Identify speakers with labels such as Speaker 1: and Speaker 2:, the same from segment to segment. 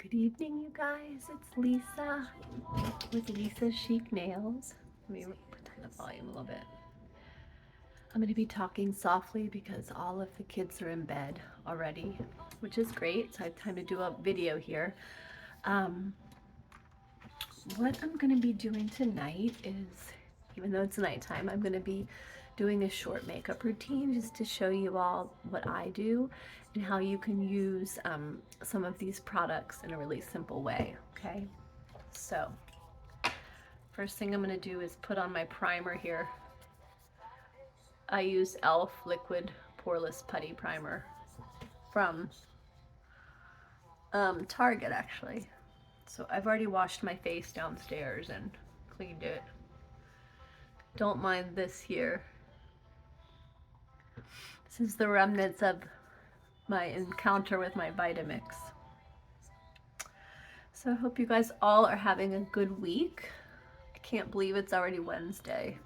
Speaker 1: Good evening, you guys. It's Lisa with Lisa's Chic Nails. Let me put down the volume a little bit. I'm going to be talking softly because all of the kids are in bed already, which is great. So I have time to do a video here. What I'm going to be doing tonight is, even though it's nighttime, I'm going to be doing a short makeup routine just to show you all what I do and how you can use some of these products in a really simple way, okay? So, first thing I'm going to do is put on my primer here. I use e.l.f. Liquid Poreless Putty Primer from Target, actually. So I've already washed my face downstairs and cleaned it. Don't mind this here. This is the remnants of my encounter with my Vitamix. So I hope you guys all are having a good week. I can't believe it's already Wednesday.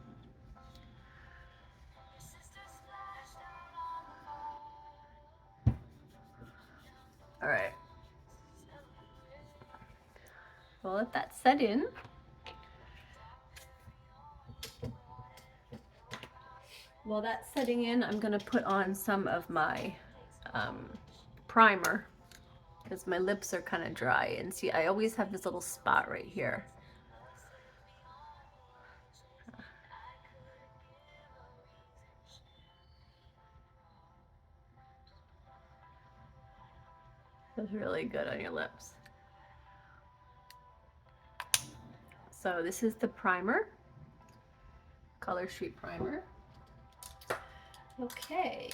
Speaker 1: All right. We'll let that set in. While that's setting in, I'm going to put on some of my primer because my lips are kind of dry. And see, I always have this little spot right here. Feels really good on your lips. So this is the primer, Color Street Primer. Okay.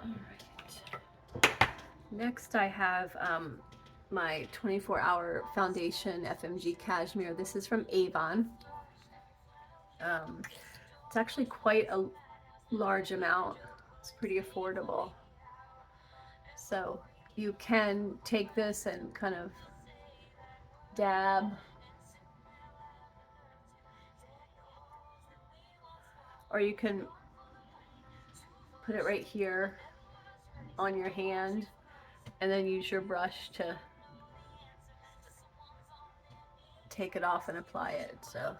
Speaker 1: All right. Next I have my 24-hour foundation FMG Cashmere. This is from Avon. It's actually quite a large amount. It's pretty affordable. So you can take this and kind of dab, or you can put it right here on your hand and then use your brush to take it off and apply it. So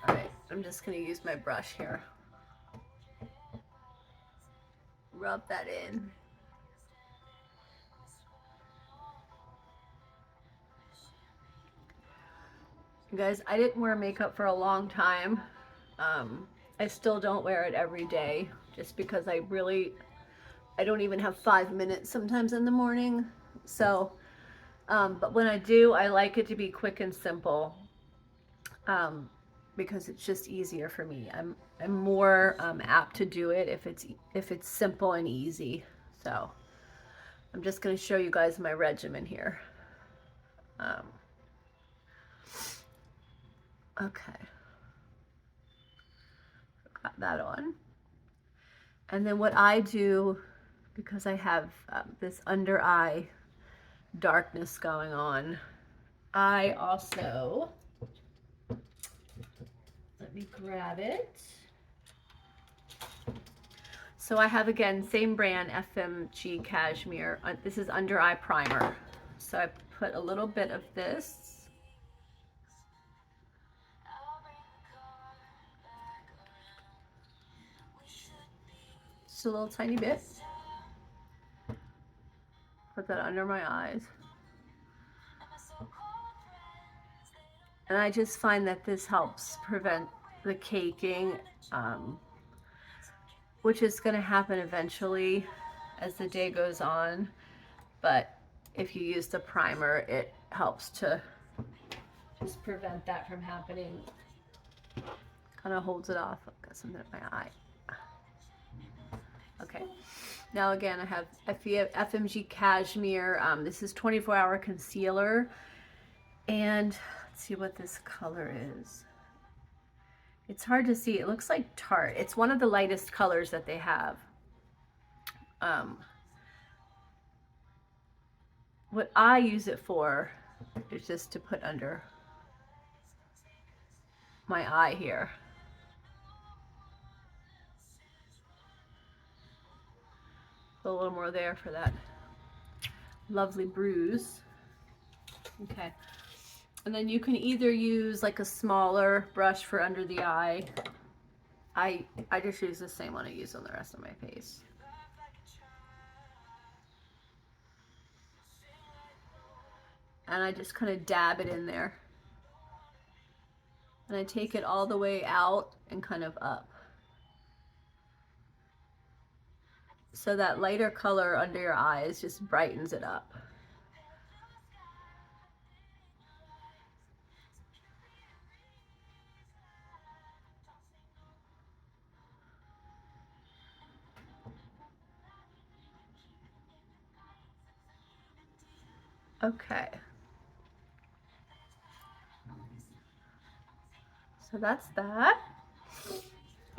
Speaker 1: all right, I'm just going to use my brush here. Rub that in. You guys, I didn't wear makeup for a long time. I still don't wear it every day just because I don't even have 5 minutes sometimes in the morning. So, but when I do, I like it to be quick and simple because it's just easier for me. I'm more apt to do it if it's simple and easy. So I'm just going to show you guys my regimen here. Okay. Got that on. And then what I do, because I have this under eye darkness going on, I also, let me grab it. So I have, again, same brand, FMG Cashmere. This is under eye primer. So I put a little bit of this. Just a little tiny bit. Put that under my eyes. And I just find that this helps prevent the caking, which is going to happen eventually as the day goes on. But if you use the primer, it helps to just prevent that from happening. Kind of holds it off. I've got something in my eye. Okay. Now again, I have FMG Cashmere. This is 24-hour concealer. And let's see what this color is. It's hard to see. It looks like Tarte. It's one of the lightest colors that they have. What I use it for is just to put under my eye here. A little more there for that lovely bruise. Okay. And then you can either use like a smaller brush for under the eye. I just use the same one I use on the rest of my face. And I just kind of dab it in there. And I take it all the way out and kind of up. So that lighter color under your eyes just brightens it up. Okay. So that's that.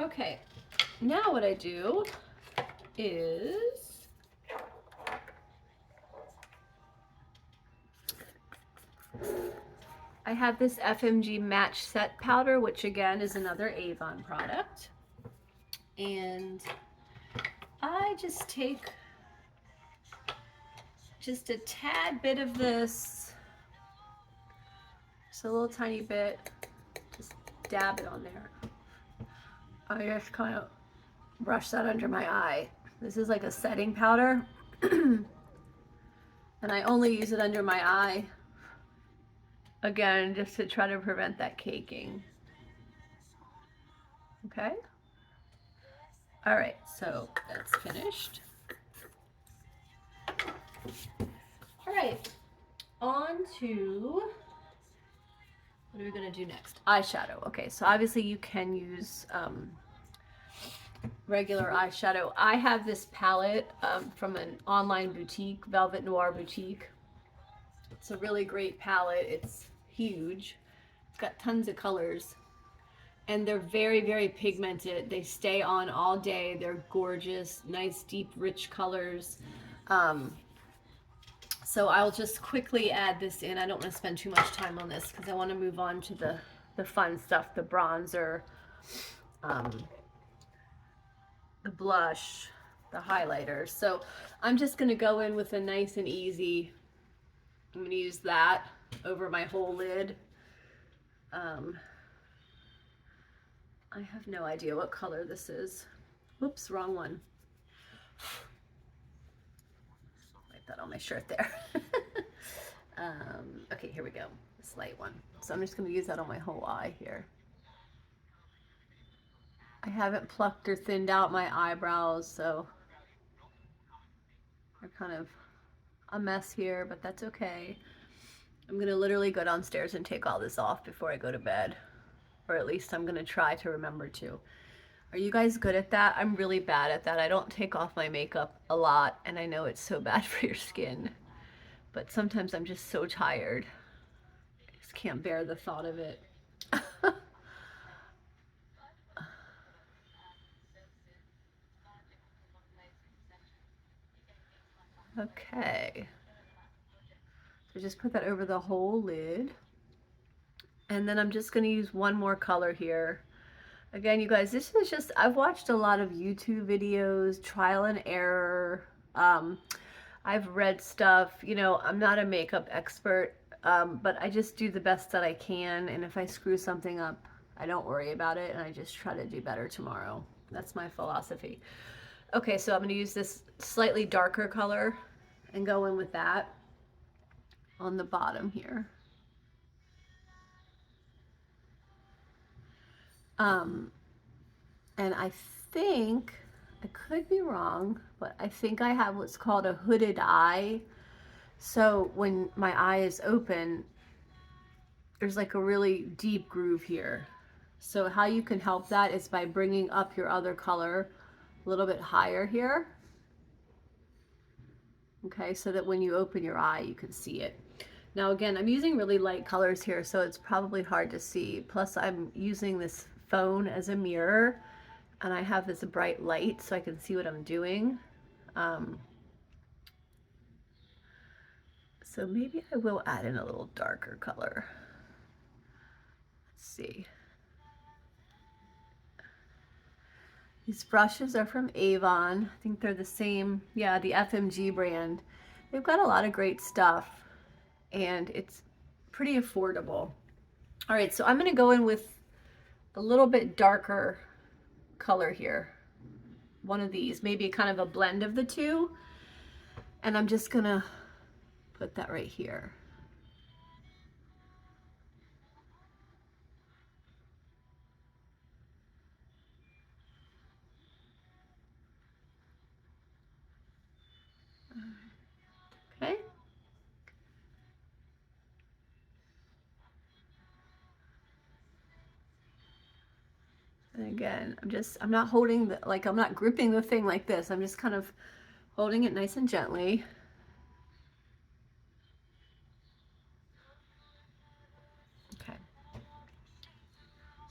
Speaker 1: Okay. Now what I do is I have this FMG Match Set Powder, which again is another Avon product. And I just take just a tad bit of this, just a little tiny bit, just dab it on there. I just kind of brush that under my eye. This is like a setting powder. And I only use it under my eye, again, just to try to prevent that caking. Okay? All right, so that's finished. All right, on to, what are we gonna do next? Eyeshadow. Okay, so obviously you can use regular eyeshadow. I have this palette from an online boutique, Velvet Noir Boutique. It's a really great palette. It's huge. It's got tons of colors. And they're very, very pigmented. They stay on all day. They're gorgeous, nice, deep, rich colors. So I'll just quickly add this in. I don't want to spend too much time on this because I want to move on to the fun stuff, the bronzer, the blush, the highlighter. So I'm just going to go in with a nice and easy, I'm going to use that over my whole lid. I have no idea what color this is. Whoops, wrong one. Write that on my shirt there. Okay, here we go. This light one. So I'm just going to use that on my whole eye here. I haven't plucked or thinned out my eyebrows, so they're kind of a mess here, but that's okay. I'm going to literally go downstairs and take all this off before I go to bed. Or at least I'm going to try to remember to. Are you guys good at that? I'm really bad at that. I don't take off my makeup a lot, and I know it's so bad for your skin. But sometimes I'm just so tired. I just can't bear the thought of it. Okay. So just put that over the whole lid. And then I'm just going to use one more color here. Again, you guys, this is just, I've watched a lot of YouTube videos, trial and error. I've read stuff, you know, I'm not a makeup expert, but I just do the best that I can. And if I screw something up, I don't worry about it. And I just try to do better tomorrow. That's my philosophy. Okay, so I'm going to use this slightly darker color and go in with that on the bottom here. And I think, I could be wrong, but I think I have what's called a hooded eye. So when my eye is open, there's like a really deep groove here. So how you can help that is by bringing up your other color a little bit higher here. Okay, so that when you open your eye, you can see it. Now again, I'm using really light colors here, so it's probably hard to see. Plus I'm using this phone as a mirror, and I have this bright light so I can see what I'm doing. So maybe I will add in a little darker color. Let's see. These brushes are from Avon. I think they're the same, yeah, the FMG brand. They've got a lot of great stuff and it's pretty affordable. All right, so I'm gonna go in with a little bit darker color here. One of these, maybe kind of a blend of the two. And I'm just gonna put that right here. Okay. And again, I'm not holding the, like, I'm not gripping the thing like this. I'm just kind of holding it nice and gently. Okay.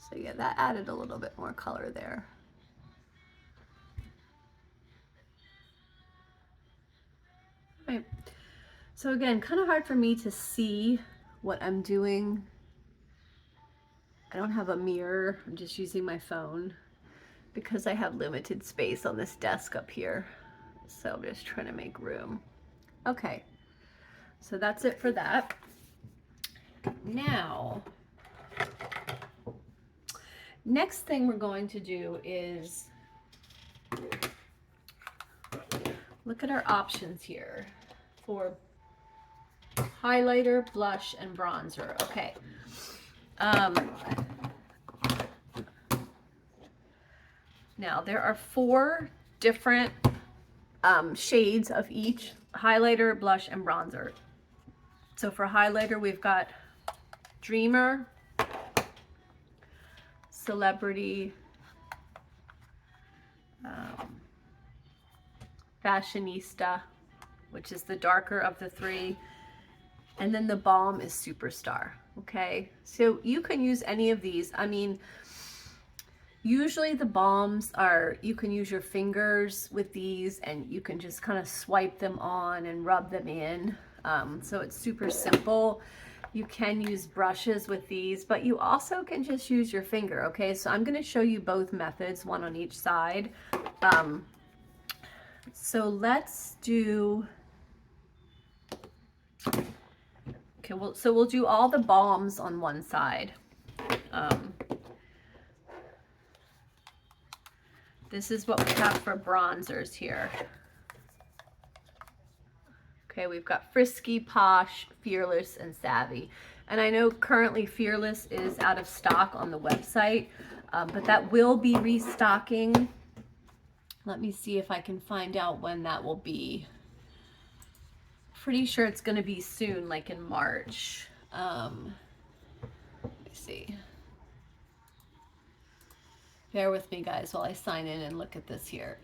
Speaker 1: So yeah, that added a little bit more color there. Right. So again, kind of hard for me to see what I'm doing. I don't have a mirror. I'm just using my phone because I have limited space on this desk up here. So I'm just trying to make room. Okay. So that's it for that. Now, next thing we're going to do is look at our options here for highlighter, blush, and bronzer. Okay. Now there are 4 different shades of each: highlighter, blush, and bronzer. So for highlighter, we've got Dreamer, Celebrity, Fashionista, which is the darker of the 3, and then the Balm is Superstar. Okay, so you can use any of these. I mean, usually the balms are, you can use your fingers with these and you can just kind of swipe them on and rub them in. So it's super simple. You can use brushes with these, but you also can just use your finger. Okay, so I'm going to show you both methods, one on each side. So let's do, okay, so we'll do all the balms on one side. This is what we have for bronzers here. Okay, we've got Frisky, Posh, Fearless, and Savvy. And I know currently Fearless is out of stock on the website, but that will be restocking. Let me see if I can find out when that will be. Pretty sure it's going to be soon, like in March. Let me see. Bear with me, guys, while I sign in and look at this here.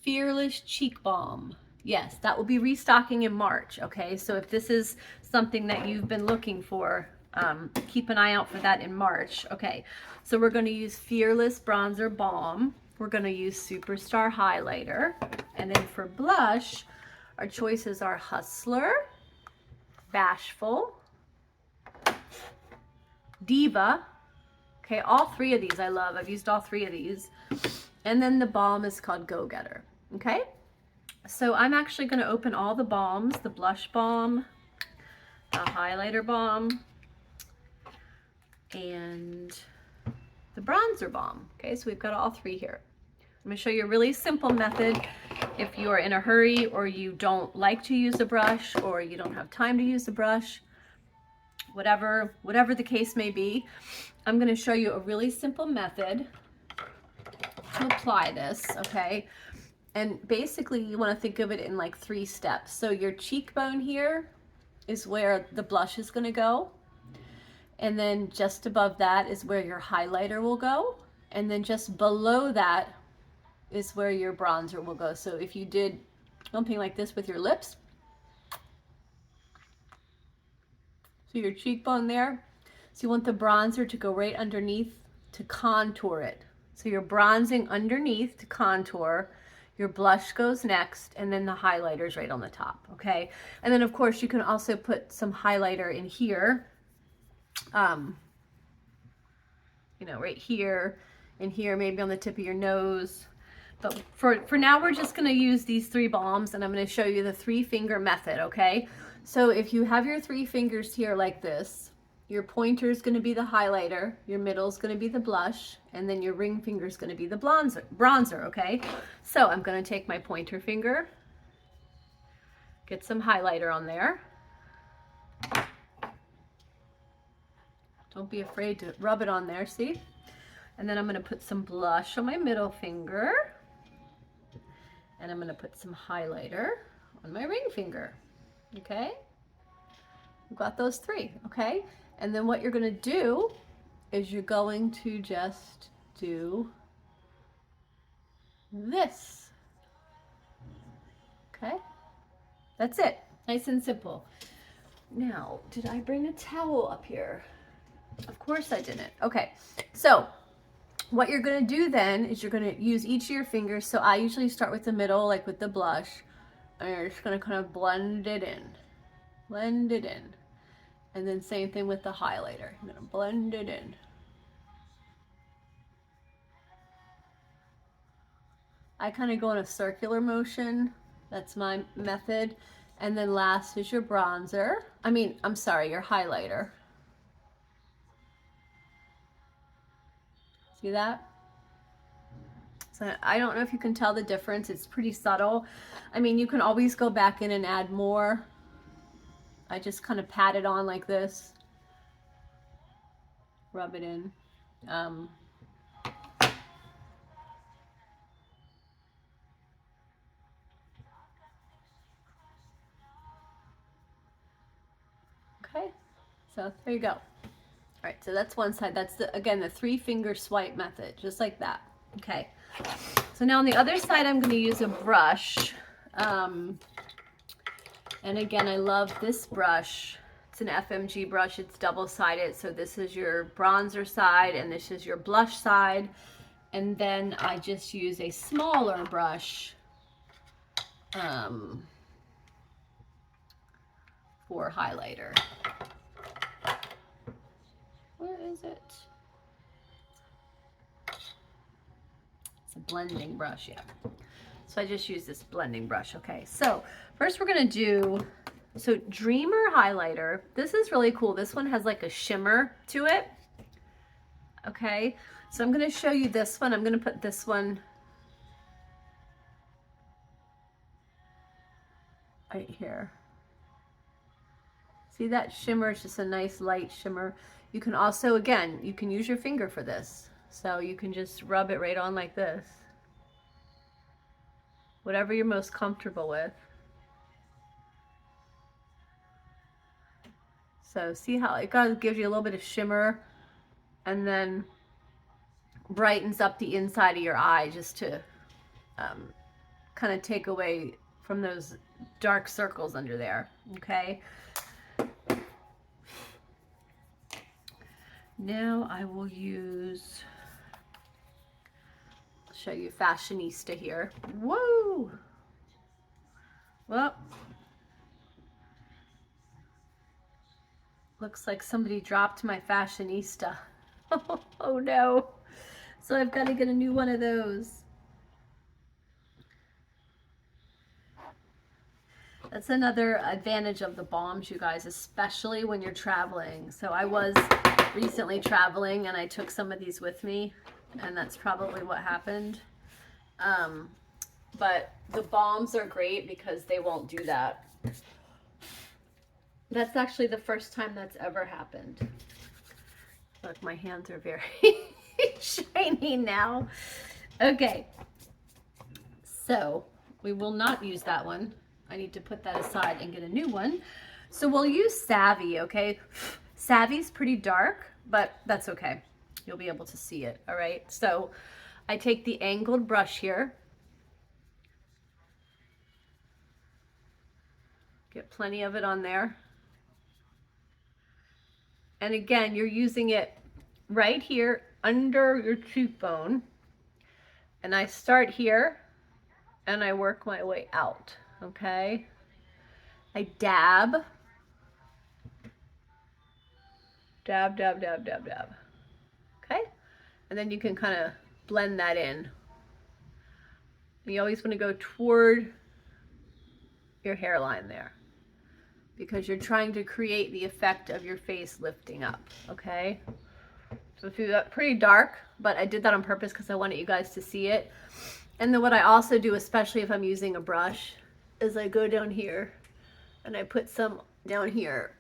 Speaker 1: Fearless Cheek Balm. Yes, that will be restocking in March. Okay, so if this is something that you've been looking for, keep an eye out for that in March. Okay, so we're going to use Fearless Bronzer Balm. We're going to use Superstar Highlighter. And then for blush, our choices are Hustler, Bashful, Diva. Okay, all 3 of these I love. I've used all 3 of these. And then the balm is called Go Getter. Okay, so I'm actually going to open all the balms: the blush balm, the highlighter balm, and the bronzer balm. Okay, so we've got all 3 here. I'm going to show you a really simple method if you are in a hurry, or you don't like to use a brush, or you don't have time to use a brush, whatever the case may be. I'm going to show you a really simple method to apply this. Okay, and basically you want to think of it in like 3 steps. So your cheekbone here is where the blush is going to go, and then just above that is where your highlighter will go, and then just below that is where your bronzer will go. So if you did something like this with your lips, so your cheekbone there, so you want the bronzer to go right underneath to contour it. So you're bronzing underneath to contour, your blush goes next, and then the highlighter's right on the top. Okay, and then of course you can also put some highlighter in here you know, right here and here, maybe on the tip of your nose. But for now, we're just gonna use these 3 balms, and I'm gonna show you the 3-finger method, okay? So if you have your 3 fingers here like this, your pointer is gonna be the highlighter, your middle is gonna be the blush, and then your ring finger is gonna be the bronzer, okay? So I'm gonna take my pointer finger, get some highlighter on there. Don't be afraid to rub it on there, see? And then I'm gonna put some blush on my middle finger. And I'm gonna put some highlighter on my ring finger, okay? We've got those 3, okay? And then what you're gonna do is you're going to just do this, okay? That's it, nice and simple. Now, did I bring a towel up here? Of course I didn't. Okay, so what you're gonna do then is you're gonna use each of your fingers. So I usually start with the middle, like with the blush, and you're just gonna kind of blend it in. Blend it in. And then same thing with the highlighter. I'm gonna blend it in. I kind of go in a circular motion. That's my method. And then last is your bronzer. I'm sorry, your highlighter. See that? So I don't know if you can tell the difference. It's pretty subtle. I mean, you can always go back in and add more. I just kind of pat it on like this. Rub it in. Okay, so there you go. All right, so that's one side. That's, again, the 3-finger swipe method, just like that. Okay, so now on the other side, I'm going to use a brush. And again, I love this brush. It's an FMG brush. It's double-sided. So this is your bronzer side, and this is your blush side. And then I just use a smaller brush for highlighter. Where is it? It's a blending brush, yeah. So I just use this blending brush, okay. So first we're gonna do, so Dreamer highlighter. This is really cool. This one has like a shimmer to it, okay. So I'm gonna show you this one. I'm gonna put this one right here. See that shimmer? It's just a nice light shimmer. You can also, again, you can use your finger for this. So you can just rub it right on like this. Whatever you're most comfortable with. So see how it kind of gives you a little bit of shimmer and then brightens up the inside of your eye just to kind of take away from those dark circles under there, okay? Now I will use, I'll show you Fashionista here. Whoa! Well, looks like somebody dropped my Fashionista. Oh no. So I've got to get a new one of those. That's another advantage of the balms, you guys, especially when you're traveling. So I was recently traveling and I took some of these with me, and that's probably what happened. But the balms are great because they won't do that. That's actually the first time that's ever happened. Look, my hands are very shiny now. Okay, so we will not use that one. I need to put that aside and get a new one. So we'll use Savvy, okay? Savvy's pretty dark, but that's okay. You'll be able to see it, all right? So I take the angled brush here. Get plenty of it on there. And again, you're using it right here under your cheekbone. And I start here and I work my way out, okay? I dab. Dab, dab, dab, dab, dab. Okay? And then you can kind of blend that in. You always want to go toward your hairline there, because you're trying to create the effect of your face lifting up, okay? So do that pretty dark, but I did that on purpose because I wanted you guys to see it. And then what I also do, especially if I'm using a brush, is I go down here and I put some down here.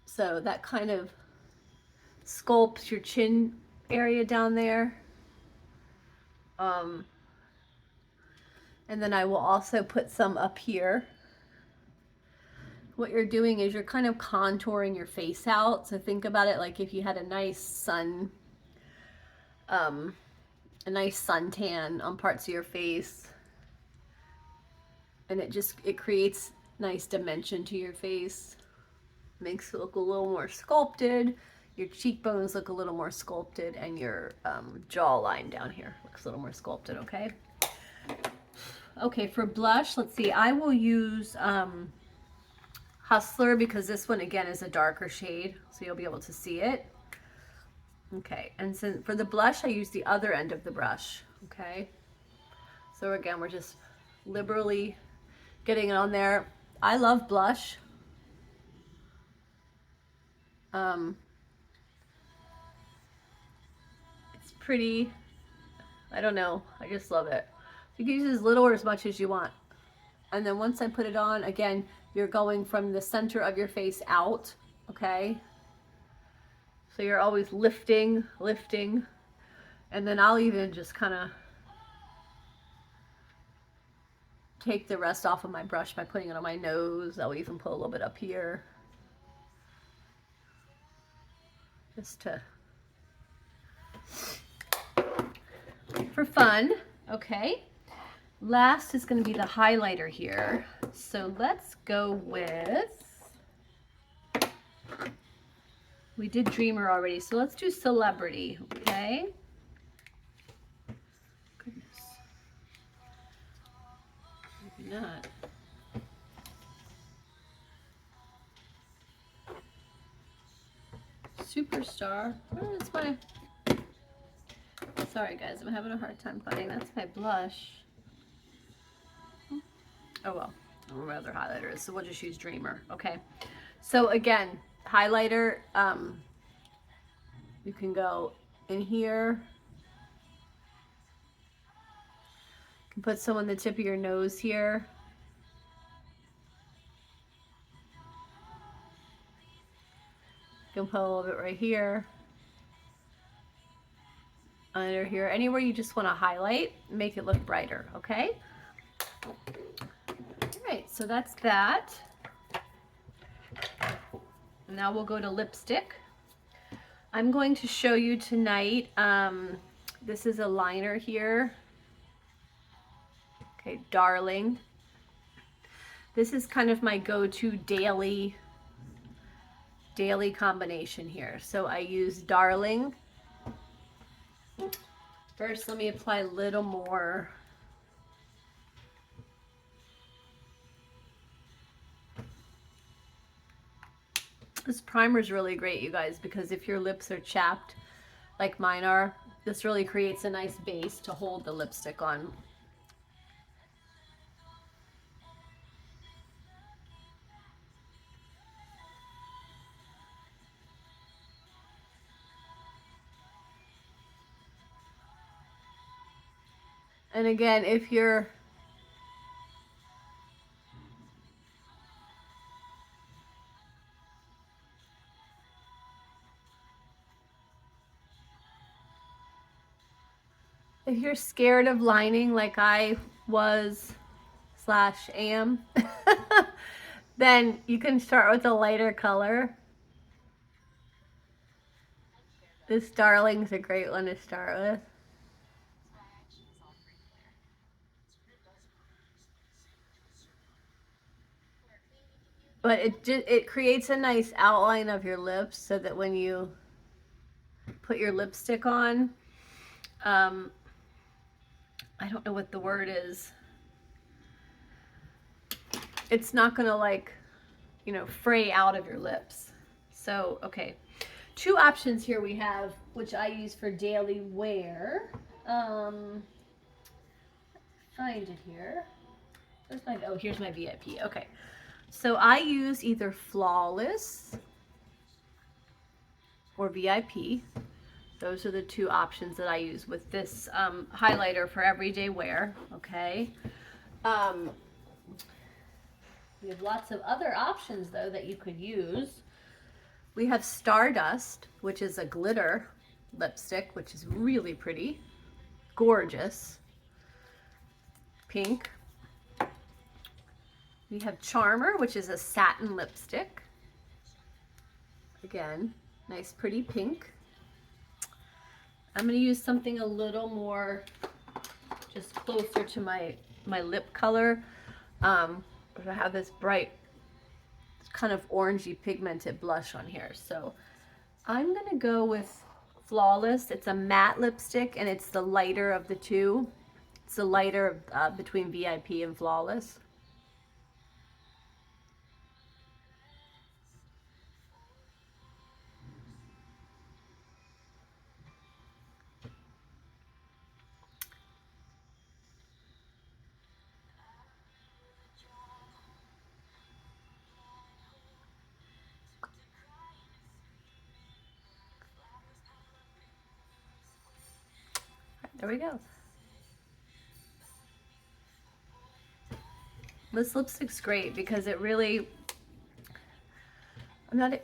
Speaker 1: So that kind of sculpts your chin area down there. And then I will also put some up here. What you're doing is you're kind of contouring your face out. So think about it like if you had a nice suntan on parts of your face, and it creates nice dimension to your face, makes it look a little more sculpted. Your cheekbones look a little more sculpted, and your jawline down here looks a little more sculpted. Okay, for blush, let's see, I will use Hustler, because this one again is a darker shade, so you'll be able to see it. Okay, and so for the blush, I use the other end of the brush. Okay, so again, we're just liberally getting it on there. I love blush. It's pretty. I don't know. I just love it. You can use as little or as much as you want. And then once I put it on, again, you're going from the center of your face out, okay? So you're always lifting, and then I'll even just kind of take the rest off of my brush by putting it on my nose. I'll even put a little bit up here, just to, for fun. Okay, last is going to be the highlighter here. So let's go with, we did Dreamer already, so let's do Celebrity, okay? Goodness. Maybe not. Superstar. Oh, that's my, sorry guys, I'm having a hard time finding. That's my blush. Oh well, I don't know what other highlighter is, so we'll just use Dreamer. Okay, so again, highlighter, you can go in here. You can put some on the tip of your nose here. You can put a little bit right here. Under here, anywhere you just want to highlight, make it look brighter, okay? Alright, so that's that. Now we'll go to lipstick. I'm going to show you tonight, this is a liner here. Okay, Darling. This is kind of my go-to daily combination here. So I use Darling. First, let me apply a little more. This primer is really great, you guys, because if your lips are chapped like mine are, this really creates a nice base to hold the lipstick on. And again, if you're scared of lining like I was / am, then you can start with a lighter color. This Darling's a great one to start with. But it creates a nice outline of your lips so that when you put your lipstick on, I don't know what the word is. It's not gonna, like, you know, fray out of your lips. So, okay, two options here we have, which I use for daily wear. Find it here. Oh, here's my VIP. Okay. So I use either Flawless or VIP. Those are the two options that I use with this highlighter for everyday wear. Okay. Um, we have lots of other options though that you could use. We have Stardust, which is a glitter lipstick, which is really pretty, gorgeous, pink. We have Charmer, which is a satin lipstick. Again, nice pretty pink. I'm going to use something a little more just closer to my lip color. I have this bright kind of orangey pigmented blush on here. So I'm going to go with Flawless. It's a matte lipstick and it's the lighter of the two. It's the lighter between VIP and Flawless. There we go. This lipstick's great because it really,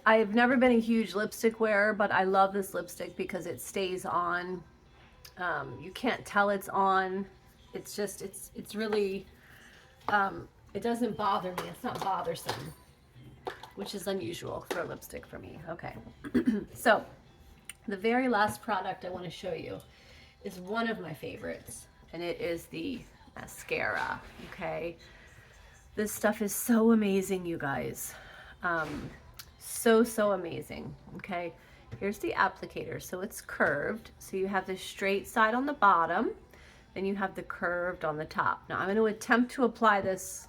Speaker 1: I've never been a huge lipstick wearer, but I love this lipstick because it stays on. You can't tell it's on. It's just, it's really, it doesn't bother me. It's not bothersome, which is unusual for a lipstick for me. Okay. So the very last product I want to show you is one of my favorites, and it is the mascara. Okay. This stuff is so amazing, you guys. So amazing. Okay. Here's the applicator. So it's curved. So you have the straight side on the bottom, then you have the curved on the top. Now I'm going to attempt to apply this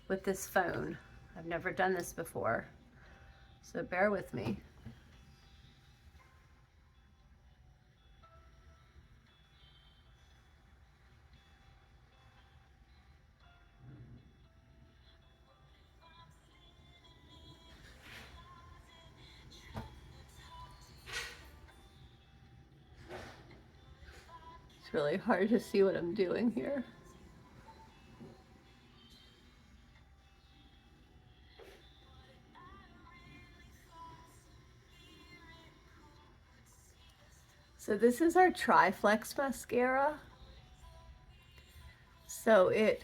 Speaker 1: with this phone. I've never done this before, so bear with me. It's really hard to see what I'm doing here. So this is our Tri-Flex Mascara. So it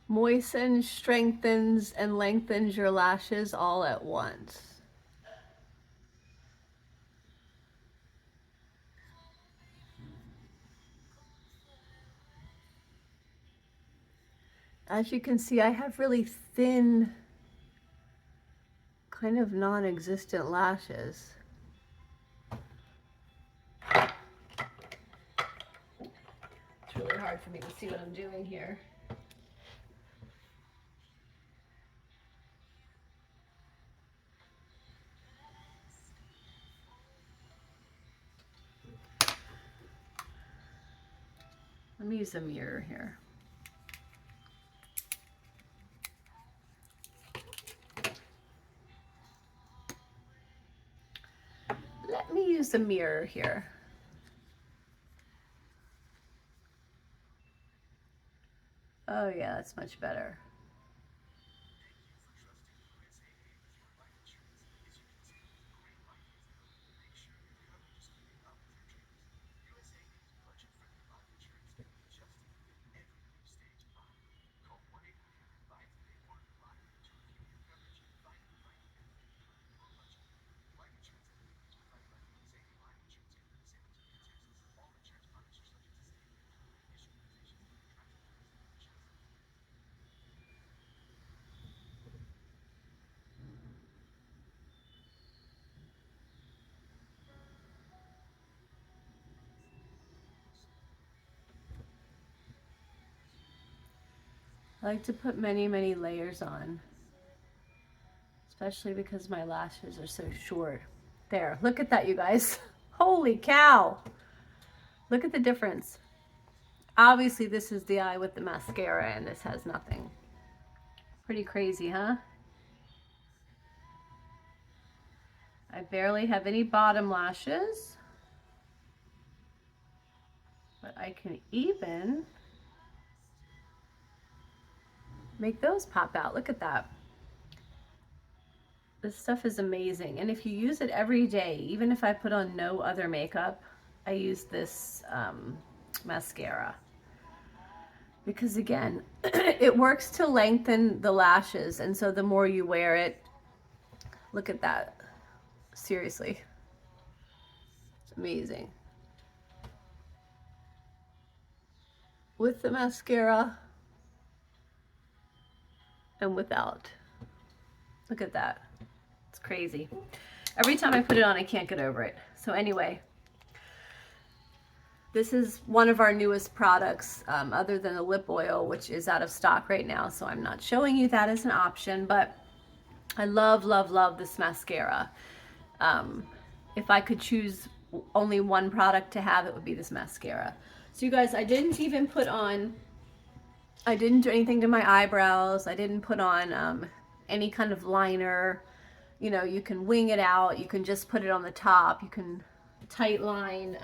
Speaker 1: moistens, strengthens, and lengthens your lashes all at once. As you can see, I have really thin, kind of non-existent lashes. It's really hard for me to see what I'm doing here. Let me use a mirror here. Let me use a mirror here. Oh yeah, that's much better. I like to put many layers on, especially because my lashes are so short. There, look at that, you guys. Holy cow. Look at the difference. Obviously, this is the eye with the mascara, and this has nothing. Pretty crazy, huh? I barely have any bottom lashes, but I can even make those pop out. Look at that. This stuff is amazing. And if you use it every day, even if I put on no other makeup, I use this mascara. Because again, it works to lengthen the lashes. And so the more you wear it, look at that. Seriously. It's amazing. With the mascara and without. Look at that. It's crazy. Every time I put it on, I can't get over it. So anyway, this is one of our newest products, other than the lip oil, which is out of stock right now. So I'm not showing you that as an option, but I love, love, love this mascara. If I could choose only one product to have, it would be this mascara. So you guys, I didn't do anything to my eyebrows. I didn't put on any kind of liner. You know, you can wing it out. You can just put it on the top. You can tight line.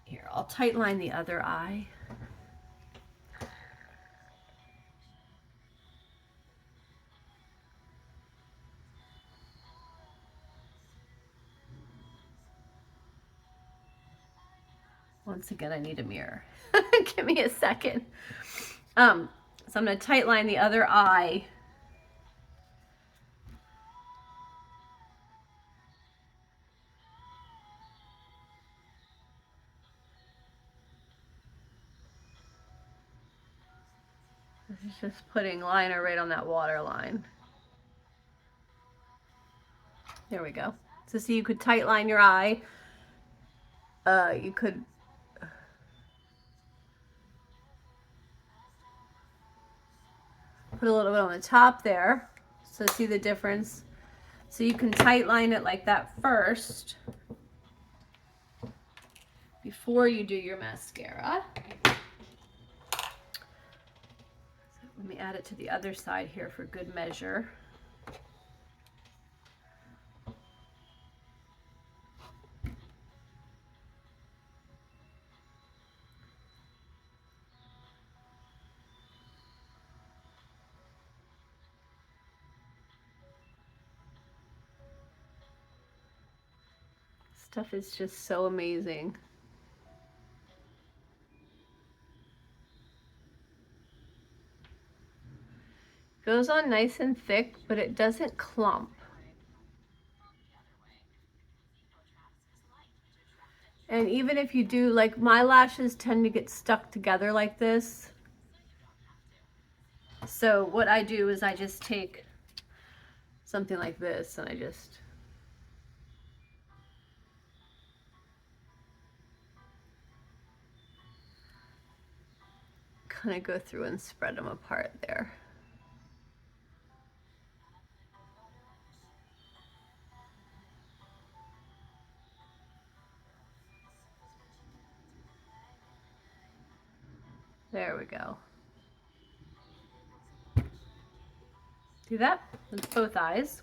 Speaker 1: Here, I'll tight line the other eye. Once again, I need a mirror. Give me a second. So I'm going to tight line the other eye. This is just putting liner right on that water line. There we go. So see, you could tight line your eye. You could put a little bit on the top there. So see the difference? So you can tight line it like that first before you do your mascara. Let me add it to the other side here for good measure. Stuff is just so amazing. Goes on nice and thick, but it doesn't clump. And even if you do, like my lashes tend to get stuck together like this. So what I do is I just take something like this and I just kind of go through and spread them apart there. There we go. Do that with both eyes.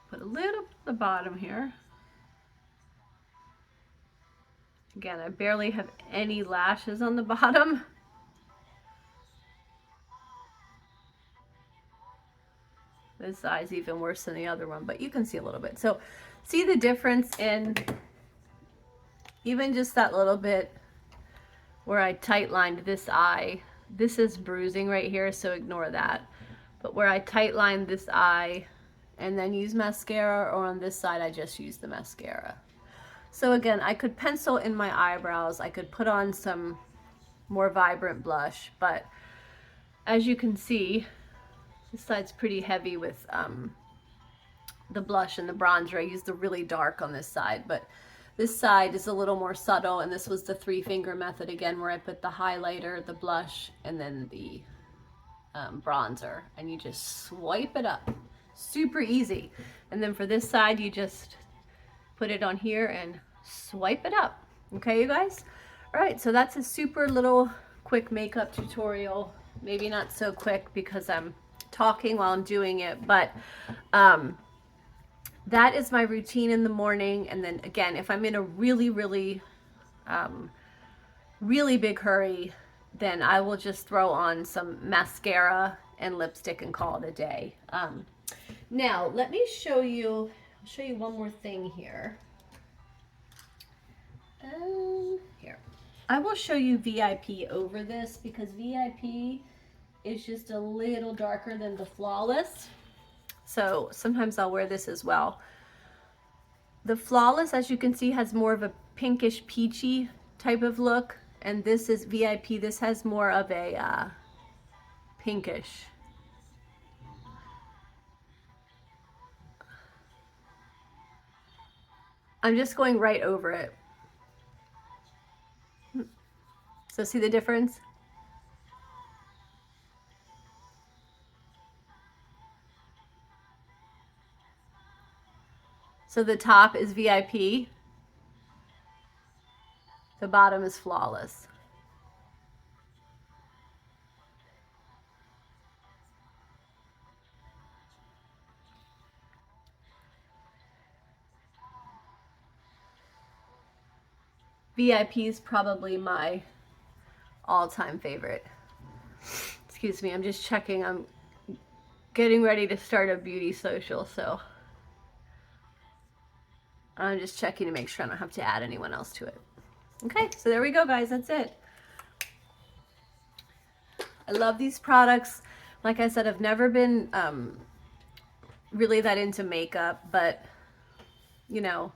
Speaker 1: Put a little at the bottom here. Again, I barely have any lashes on the bottom. This eye's even worse than the other one, but you can see a little bit. So see the difference in even just that little bit where I tight lined this eye. This is bruising right here, so ignore that. But where I tight lined this eye and then use mascara, or on this side I just use the mascara. So again, I could pencil in my eyebrows. I could put on some more vibrant blush, but as you can see, this side's pretty heavy with the blush and the bronzer. I used the really dark on this side, but this side is a little more subtle, and this was the 3-finger method again, where I put the highlighter, the blush, and then the bronzer, and you just swipe it up. Super easy. And then for this side, you just put it on here and swipe it up. Okay, you guys? All right, so that's a super little quick makeup tutorial. Maybe not so quick because I'm talking while I'm doing it, but that is my routine in the morning. And then again, if I'm in a really big hurry, then I will just throw on some mascara and lipstick and call it a day. Now let me show you, I'll show you one more thing here. Here, I will show you VIP over this because VIP is just a little darker than the Flawless. So sometimes I'll wear this as well. The Flawless, as you can see, has more of a pinkish peachy type of look, and this is VIP. This has more of a pinkish. I'm just going right over it. So see the difference? So the top is VIP, the bottom is Flawless. VIP is probably my all-time favorite. Excuse me, I'm just checking. I'm getting ready to start a beauty social, so I'm just checking to make sure I don't have to add anyone else to it. Okay, so there we go, guys. That's it. I love these products. Like I said, I've never been really that into makeup, but you know,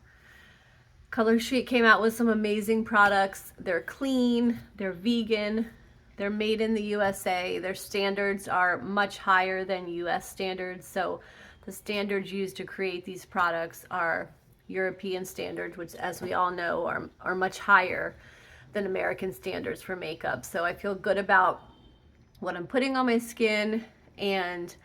Speaker 1: Color Street came out with some amazing products. They're clean, they're vegan, they're made in the USA. Their standards are much higher than US standards. So the standards used to create these products are European standards, which, as we all know, are much higher than American standards for makeup. So I feel good about what I'm putting on my skin, and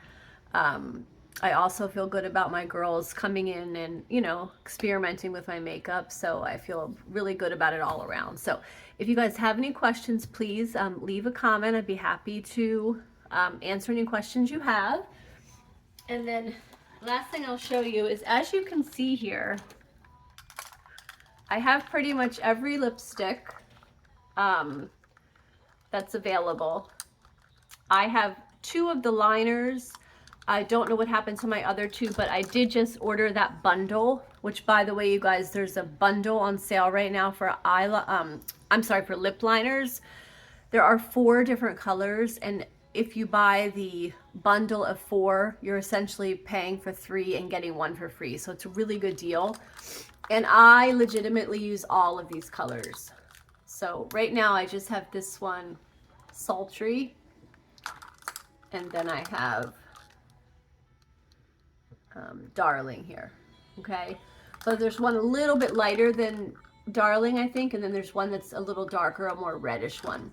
Speaker 1: I also feel good about my girls coming in and, you know, experimenting with my makeup. So I feel really good about it all around. So if you guys have any questions, please leave a comment. I'd be happy to answer any questions you have. And then last thing I'll show you is, as you can see here, I have pretty much every lipstick that's available. I have 2 of the liners. I don't know what happened to my other 2, but I did just order that bundle, which, by the way, you guys, there's a bundle on sale right now for for lip liners. There are 4 different colors, and if you buy the bundle of 4, you're essentially paying for 3 and getting 1 for free. So it's a really good deal. And I legitimately use all of these colors. So right now I just have this one, Sultry, and then I have Darling here. Okay, so there's one a little bit lighter than Darling, I think, and then there's one that's a little darker, a more reddish one.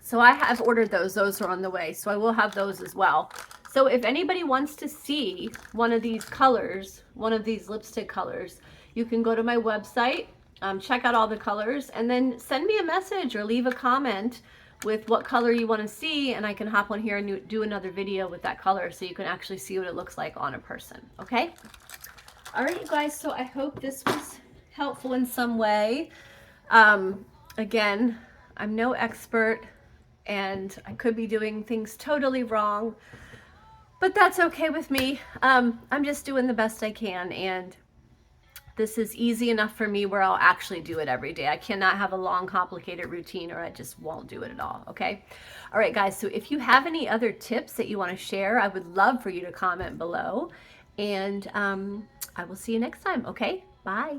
Speaker 1: So I have ordered those. Those are on the way, so I will have those as well. So if anybody wants to see one of these colors, one of these lipstick colors, you can go to my website, check out all the colors, and then send me a message or leave a comment with what color you want to see, and I can hop on here and do another video with that color so you can actually see what it looks like on a person. Okay? All right, you guys, so I hope this was helpful in some way. Again, I'm no expert, and I could be doing things totally wrong, but that's okay with me. I'm just doing the best I can, and this is easy enough for me where I'll actually do it every day. I cannot have a long, complicated routine, or I just won't do it at all, okay? All right, guys, so if you have any other tips that you want to share, I would love for you to comment below, and I will see you next time, okay? Bye.